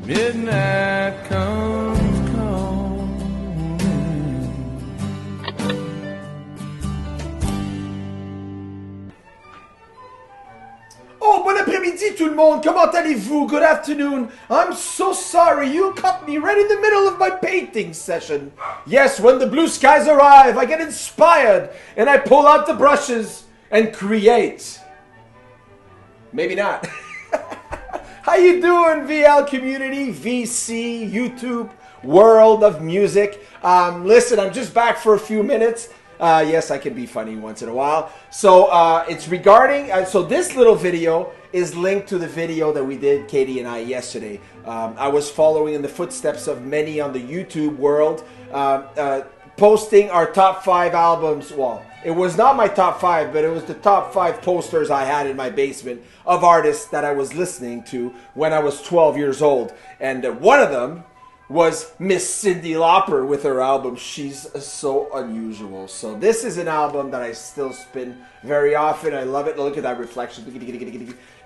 Midnight come, come. Oh, bon après-midi tout le monde, comment allez-vous? Good afternoon. I'm so sorry, you caught me right in the middle of my painting session. Yes, when the blue skies arrive, I get inspired and I pull out the brushes and create. Maybe not. How you doing, VL community, VC, YouTube, world of music? Listen, I'm just back for a few minutes. Yes, I can be funny once in a while. So it's regarding, so this little video is linked to the video that we did, Katie and I, yesterday. I was following in the footsteps of many on the YouTube world, posting our top 5 albums. Well, it was not my top 5, but it was the top 5 posters I had in my basement of artists that I was listening to when I was 12 years old. And one of them was Miss Cyndi Lauper with her album She's So Unusual. So this is an album that I still spin very often. I love it. Look at that reflection.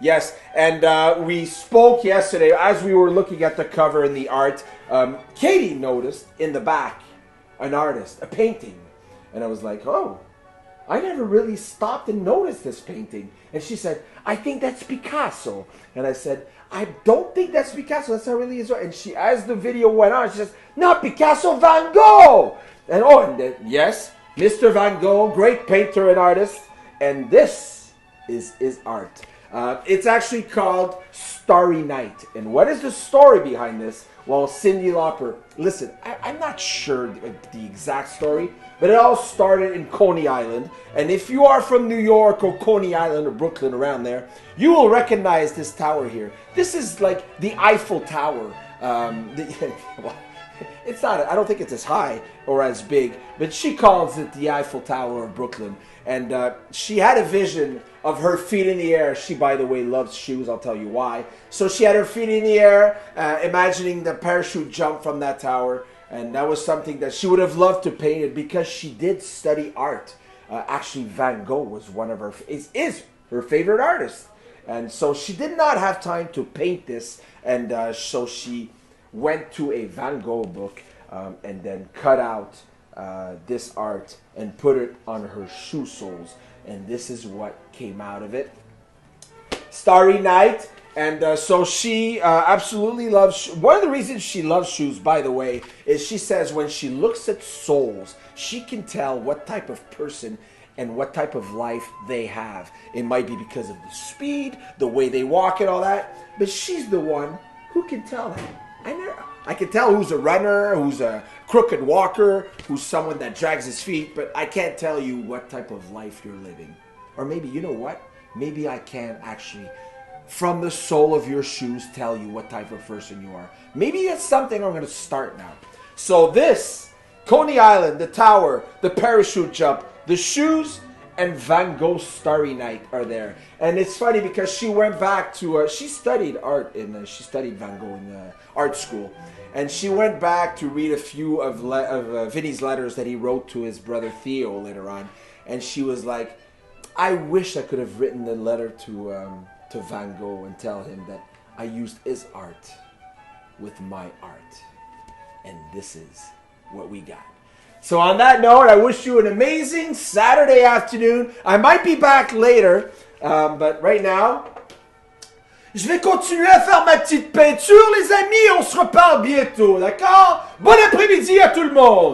Yes, and we spoke yesterday as we were looking at the cover and the art. Katie noticed in the back an artist, a painting. And I was like, oh, I never really stopped and noticed this painting. And she said, I think that's Picasso. And I said, I don't think that's Picasso. That's not really his art. And she, as the video went on, she says, not Picasso, Van Gogh. And yes, Mr. Van Gogh, great painter and artist. And this is his art. It's actually called Starry Night. And what is the story behind this? Well, Cyndi Lauper, listen, I'm not sure the exact story, but it all started in Coney Island. And if you are from New York or Coney Island or Brooklyn, around there, you will recognize this tower here. This is like the Eiffel Tower. Well, it's not, I don't think it's as high or as big, but she calls it the Eiffel Tower of Brooklyn. And she had a vision of her feet in the air. She, by the way, loves shoes. I'll tell you why. So she had her feet in the air, imagining the parachute jump from that tower. And that was something that she would have loved to paint it because she did study art. Actually, Van Gogh was one of her, is her favorite artist. And so she did not have time to paint this. And so she went to a Van Gogh book and then cut out this art and put it on her shoe soles, and this is what came out of it. Starry Night. And so she absolutely loves, one of the reasons she loves shoes, by the way, is she says when she looks at soles, she can tell what type of person and what type of life they have. It might be because of the speed, the way they walk and all that, but she's the one who can tell that. I can tell who's a runner, who's a crooked walker, who's someone that drags his feet, but I can't tell you what type of life you're living. Or maybe, you know what? Maybe I can actually, from the sole of your shoes, tell you what type of person you are. Maybe that's something I'm going to start now. So this, Coney Island, the tower, the parachute jump, the shoes, and Van Gogh's Starry Night are there. And it's funny because she went back to, she studied art, she studied Van Gogh in art school. And she went back to read a few of Vinny's letters that he wrote to his brother Theo later on. And she was like, I wish I could have written the letter to Van Gogh and tell him that I used his art with my art. And this is what we got. So on that note, I wish you an amazing Saturday afternoon. I might be back later, but right now, je vais continuer à faire ma petite peinture, les amis. On se reparle bientôt, d'accord? Bon après-midi à tout le monde!